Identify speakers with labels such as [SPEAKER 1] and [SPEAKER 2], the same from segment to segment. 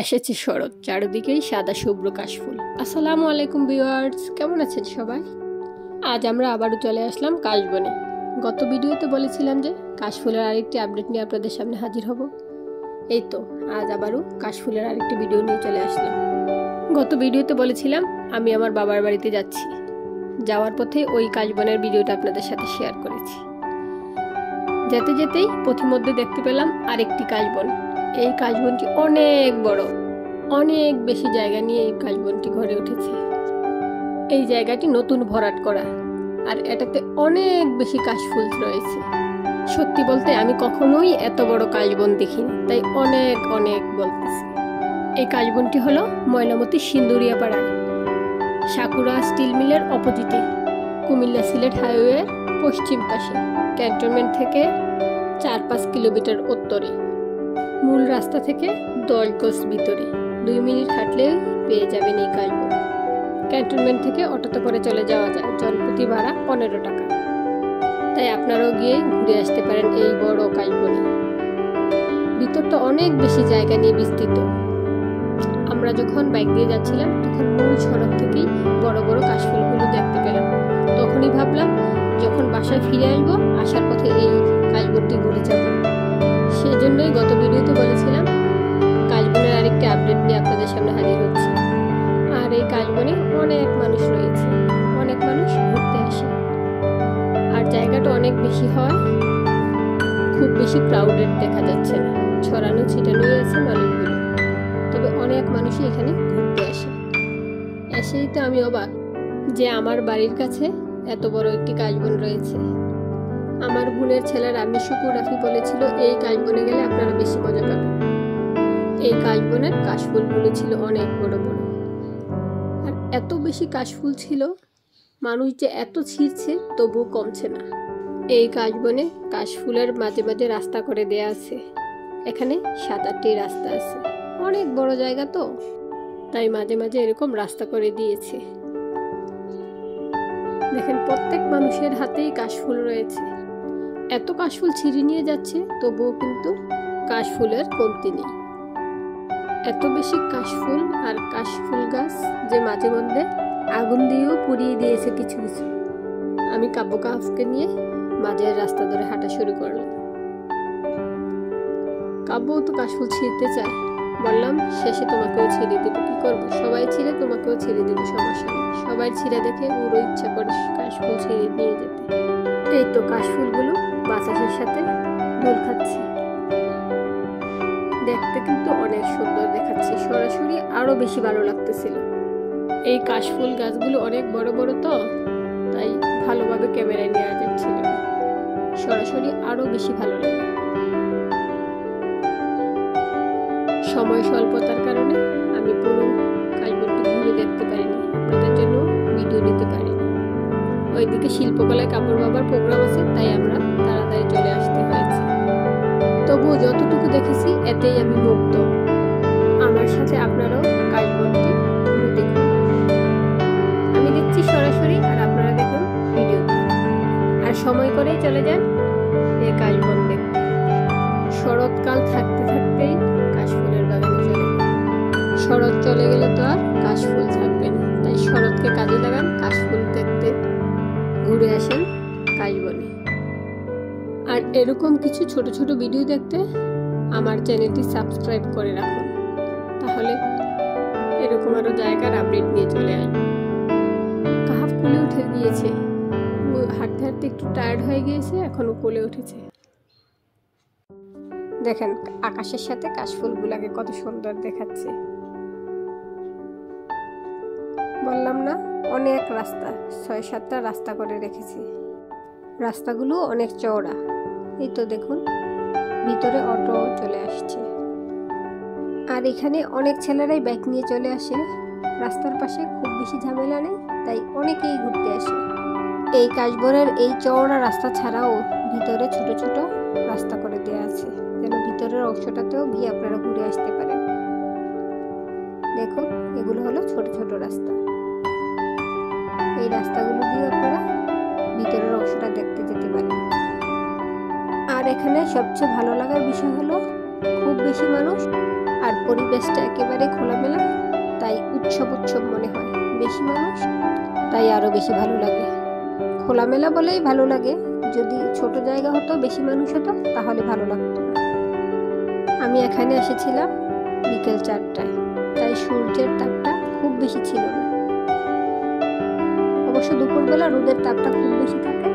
[SPEAKER 1] এসেছে শরৎ, চারদিকেই সাদা শুভ্র কাশফুল। আসসালামু আলাইকুম ভিউয়ার্স, কেমন আছেন সবাই? আজ আমরা আবারও চলে আসলাম কাশবনে। গত ভিডিওতে বলেছিলাম যে কাশফুলের আরেকটি আপডেট নিয়ে আপনাদের সামনে হাজির হব। এই তো আজ আবারও কাশফুলের আরেকটি ভিডিও নিয়ে চলে আসলাম। গত ভিডিওতে বলেছিলাম আমি আমার বাবার বাড়িতে যাচ্ছি, যাওয়ার পথে ওই কাশবনের ভিডিওটা আপনাদের সাথে শেয়ার করেছি। যেতে যেতেই পথিমধ্যে দেখতে পেলাম আরেকটি কাশবন। এই কাশবনটি অনেক বড়, অনেক বেশি জায়গা নিয়ে এই কাশবনটি গড়ে উঠেছে। এই জায়গাটি নতুন ভরাট করা, আর এটাতে অনেক বেশি কাশফুল রয়েছে। সত্যি বলতে আমি কখনোই এত বড় কাশবন দেখিনি, তাই অনেক অনেক বলতেছি। এই কাশবনটি হলো ময়নামতি সিন্দুরিয়া পাড়ায়, সাকুরা স্টিল মিলের অপোজিটে, কুমিল্লা সিলেট হাইওয়ের পশ্চিম পাশে, ক্যান্টনমেন্ট থেকে 4-5 কিলোমিটার উত্তরে, মূল রাস্তা থেকে 10 গজ ভিতরে। 2 মিনিট হাঁটলে পেয়ে যাবেন এই কাশবন। ক্যান্টনমেন্ট থেকে অটোতে করে চলে যাওয়া যায়, জনপ্রতি ভাড়া 15 টাকা। তাই আপনারাও গিয়ে ঘুরে আসতে পারেন এই বড় কাশবনে। ভিতরটা অনেক বেশি জায়গা নিয়ে বিস্তৃত। আমরা যখন বাইক দিয়ে যাচ্ছিলাম তখন মূল সড়ক থেকেই বড় বড় কাশফুলগুলো দেখতে পেলাম। তখনই ভাবলাম যখন বাসায় ফিরে আসবো, আসার পথে এই কাশবনটি ঘুরে যাব। সেজন্যই গত ভিডিওতে বলেছিলাম কাশবনের আরেকটি আপডেট নিয়ে আপনাদের সামনে হাজির হচ্ছে। আর এই কাশবনে অনেক মানুষ রয়েছে, অনেক মানুষ ঘুরতে আসে। আর জায়গাটা অনেক বেশি হয়, খুব বেশি ক্রাউডেড দেখা যাচ্ছে না, ছড়ানো ছিটানোই আছে মানুষগুলো। তবে অনেক মানুষই এখানে ঘুরতে আসে। এসেই তো আমি অবাক যে আমার বাড়ির কাছে এত বড় একটি কাশবন রয়েছে। আমার বোনের ছেলে রামি শুকুর রাফি বলেছিল এই কাশবনে গেলে আপনারা বেশি মজা পাবেন। এই কাশবনের কাশফুলগুলো ছিল অনেক বড় বড়, আর এত বেশি কাশফুল ছিল, মানুষ যে এত ছিঁড়ছে তবুও কমছে না। এই কাশবনে কাশফুলের মাঝে মাঝে রাস্তা করে দেয়া আছে। এখানে 7-8টি রাস্তা আছে, অনেক বড় জায়গা তো, তাই মাঝে মাঝে এরকম রাস্তা করে দিয়েছে। দেখেন প্রত্যেক মানুষের হাতেই কাশফুল রয়েছে। এত কাশফুল ছিঁড়ে নিয়ে যাচ্ছে, তবুও কিন্তু কাশফুলের কমতি নেই। এত বেশি কাশফুল আর কাশফুল গাছ যে মাঝে মধ্যে আগুন দিয়েও পুড়িয়ে দিয়েছে কিছু কিছু। আমি কাব্য কাফকে নিয়ে মাঝের রাস্তা ধরে হাঁটা শুরু করলাম। কাব্যও তো কাশফুল ছিঁড়তে চায়, বললাম শেষে তোমাকেও ছিঁড়ে দেবো, কি করবো, সবাই ছিঁড়ে তোমাকেও ছিঁড়ে দেবো, সমস্যা নেই। সবাই ছিঁড়ে দেখে ওরও ইচ্ছা করে কাশফুল ছিঁড়ে নিয়ে যেতে। এই তো কাশফুলগুলো বাতাসের সাথে দোল খাচ্ছে, দেখতে কিন্তু অনেক সুন্দর দেখাচ্ছে। সরাসরি আরো বেশি ভালো লাগতেছিল। এই কাশফুল গাছগুলো অনেক বড় বড় তো, তাই ভালোভাবে ক্যামেরায় নেওয়া যাচ্ছিল না, সরাসরি আরো বেশি ভালো লাগে। সময় স্বল্পতার কারণে আমি পুরো কাশবনটি ঘুরে দেখতে পারিনি, আপনাদের জন্য ভিডিও নিতে পারিনি। ওইদিকে শিল্পকলায় কাপড় বাবার প্রোগ্রাম আছে, তাই আমরা তাড়াতাড়ি চলে আসতে হয়েছে। তবুও যতটুকু দেখেছি এতেই আমি মুগ্ধ। আমার সাথে আপনারাও কাশবনটি ঘুরে দেখুন। আমি দেখছি সরাসরি, আর আপনারা দেখুন ভিডিওতে। আর সময় করেই চলে যান এই কাশবন দেখতে। শরৎকাল থাকতে থাকতেই কাশফুলের বাগানে চলে যান। শরৎ চলে গেলে তো আর কাশফুল থাকবে না, তাই শরৎকে কাজে লাগান, কাশফুল দেখতে ঘুরে আসেন কাশবনে। আর এরকম কিছু ছোট ছোট ভিডিও দেখতে আমার চ্যানেলটি সাবস্ক্রাইব করে রাখুন, তাহলে এরকম আরো জায়গার আপডেট নিয়ে চলে আসবে। কাহাফ কোলে উঠে গিয়েছে, হাঁটতে হাঁটতে একটু টায়ার্ড হয়ে গিয়েছে, এখনো কোলে উঠেছে। দেখেন আকাশের সাথে কাশফুলগুলাকে কত সুন্দর দেখাচ্ছে। বললাম না অনেক রাস্তা, 6-7টা রাস্তা করে রেখেছি। রাস্তাগুলো অনেক চওড়া। এই তো দেখুন ভিতরে অটো চলে আসছে। আর এখানে অনেক ছেলেরাই বাইক নিয়ে চলে আসে। রাস্তার পাশে খুব বেশি ঝামেলা নেই, তাই অনেকেই ঘুরতে আসে। এই কাশবনের এই চওড়া রাস্তা ছাড়াও ভিতরে ছোট ছোট রাস্তা করে দেওয়া আছে, যেন ভিতরের অংশটাতেও গিয়ে আপনারা ঘুরে আসতে পারেন। দেখুন এগুলো হলো ছোট ছোট রাস্তা। এই রাস্তাগুলো দিয়ে আপনারা ভিতরের অংশটা দেখতে যেতে পারেন। আর এখানে সবচেয়ে ভালো লাগার বিষয় হলো খুব বেশি মানুষ আর পরিবেশটা একেবারে খোলামেলা, তাই উৎসব উৎসব মনে হয়। বেশি মানুষ তাই আরো বেশি ভালো লাগে। খোলামেলা বলেই ভালো লাগে, যদি ছোট জায়গা হতো, বেশি মানুষ হতো, তাহলে ভালো লাগতো না। আমি এখানে এসেছিলাম বিকেল 4টায়, তাই সূর্যের তাপটা খুব বেশি ছিল না। অবশ্য দুপুরবেলা রোদের তাপটা খুব বেশি থাকে,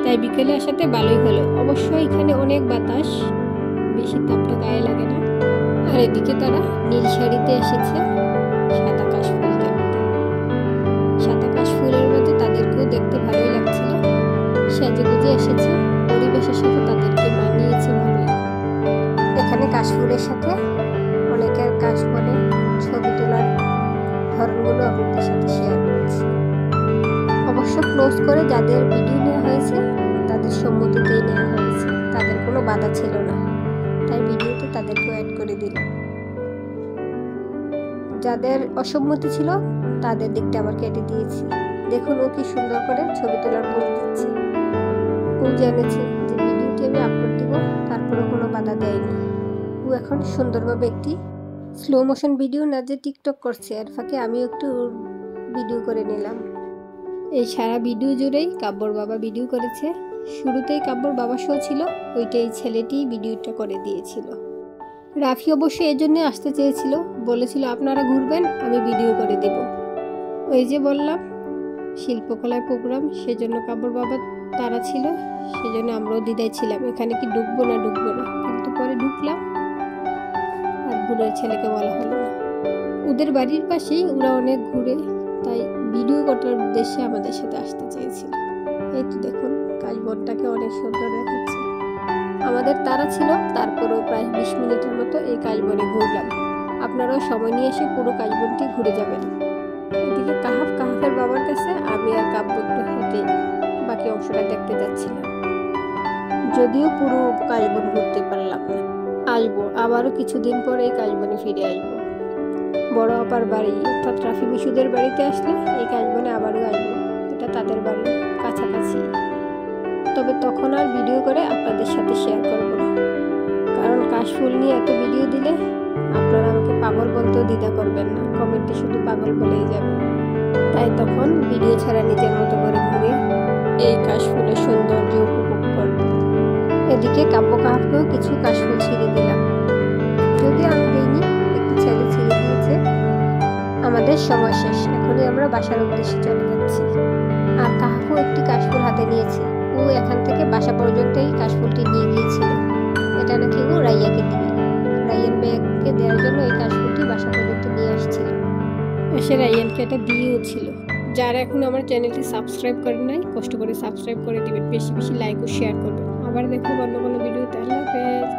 [SPEAKER 1] তাই বিকেলে আসাতে ভালোই হলো। অবশ্য এখানে অনেক বাতাস, বেশি তাপটা গায়ে লাগে না। আর এদিকে তারা নীল শাড়িতে এসেছে সাদা কাশফুল দেখতে। সাদা কাশফুলের মধ্যে তাদেরকেও দেখতে ভালোই লাগছিল, সেজেগুজে এসেছে, পরিবেশের সাথে তাদেরকে মানিয়েছে ভালোই। এখানে কাশফুলের সাথে অনেকের কাশবনে ছবি তোলার ধরনগুলো আপনাদের সাথে শেয়ার করছি। অবশ্য ক্লোজ করে যাদের ভিডিও নেওয়া হয়েছে তাদের সম্মতিতেই নেওয়া হয়েছে, তাদের কোনো বাধা ছিল না, তাই ভিডিওতে তাদেরকে অ্যাড করে দিলাম। যাদের অসম্মতি ছিল তাদের দিকটা আবার কেটে দিয়েছি। দেখুন ও কি সুন্দর করে ছবি তোলার পোজ দিচ্ছে। ও জেনেছে যে ভিডিওটি আমি আপলোড দিব, তারপরে কোনো বাধা দেয়নি। ও এখন সুন্দরভাবে একটি স্লো মোশন ভিডিও না যে টিকটক করছে, এর ফাঁকে আমিও একটু ভিডিও করে নিলাম। এই সারা ভিডিও জুড়েই কাব্যর বাবা ভিডিও করেছে। শুরুতেই কাব্যর বাবা শো ছিল, ওইটাই ছেলেটি ভিডিওটা করে দিয়েছিল। রাফি অবশ্য এই জন্য আসতে চেয়েছিল, বলেছিল আপনারা ঘুরবেন, আমি ভিডিও করে দেব। ওই যে বললাম শিল্পকলায় প্রোগ্রাম, সেজন্য কাব্যর বাবা তারা ছিল, সেজন্য আমরাও দ্বিধায় ছিলাম এখানে কি ঢুকবো না, কিন্তু পরে ঢুকলাম। আর বুড়োর ছেলেকে বলা হলো না। ওদের বাড়ির পাশেই ওরা অনেক ঘুরে, তাই ভিডিও করার উদ্দেশ্যে আমাদের সাথে আসতে চেয়েছিল। এই তো দেখুন কাশবনটাকে অনেক সুন্দর দেখাচ্ছে। আমাদের তারা ছিল, তারপরেও প্রায় 20 মিনিটের মতো এই কাশবনে ঘুরলাম। আপনারাও সময় নিয়ে এসে পুরো কাশবনটি ঘুরে যাবেন। এদিকে কাহাফের বাবার কাছে আমি আর কাব্য একটু হেঁটে বাকি অংশটা দেখতে যাচ্ছিলাম। যদিও পুরো কাশবন ঘুরতে পারলাম না। আসবো আবারও কিছুদিন পরে এই কাশবনে ফিরে আসবো। বড় আপার বাড়ি অর্থাৎ রাফি মিশুদের বাড়িতে আসলে এই কাশবনে আবারও আসবো, এটা তাদের বাড়ি কাছাকাছি। তবে তখন আর ভিডিও করে আপনাদের সাথে শেয়ার করবো না, কারণ কাশফুল নিয়ে এত ভিডিও দিলে আপনারা আমাকে পাগল বলতেও দ্বিধা করবেন না, কমেন্টে শুধু পাগল বলেই যাবে। তাই তখন ভিডিও ছাড়া নিজের মতো করে ঘুরে এই কাশফুলের সৌন্দর্য উপভোগ করব। এদিকে কাহাফকেও কিছু কাশফুল ছিঁড়ে দিলাম, যদিও আমি দিইনি, একটি ছেলে ছিঁড়ে দিয়েছে। আমাদের সময় শেষ, এখনই আমরা বাসার উদ্দেশ্যে চলে যাচ্ছি। আর কাহাফও একটি কাশফুল হাতে নিয়েছে, ও এখান থেকে বাসা পর্যন্তই কাশফুলটি নিয়ে গিয়েছিল। এটা নাকি ও রাইয়াকে দিবে, রাইয়ান ভাইয়াকে দেওয়ার জন্য এই কাশফুলটি বাসা পর্যন্ত নিয়ে আসছিল। এসে রাইয়ানকে এটা দিয়েও ছিল। যারা এখন আমার চ্যানেলটি সাবস্ক্রাইব করেন নাই, কষ্ট করে সাবস্ক্রাইব করে দিবেন, বেশি বেশি লাইক ও শেয়ার করবেন। আবার দেখো অন্য কোনো ভিডিওতে। আল্লাহ হাফেজ।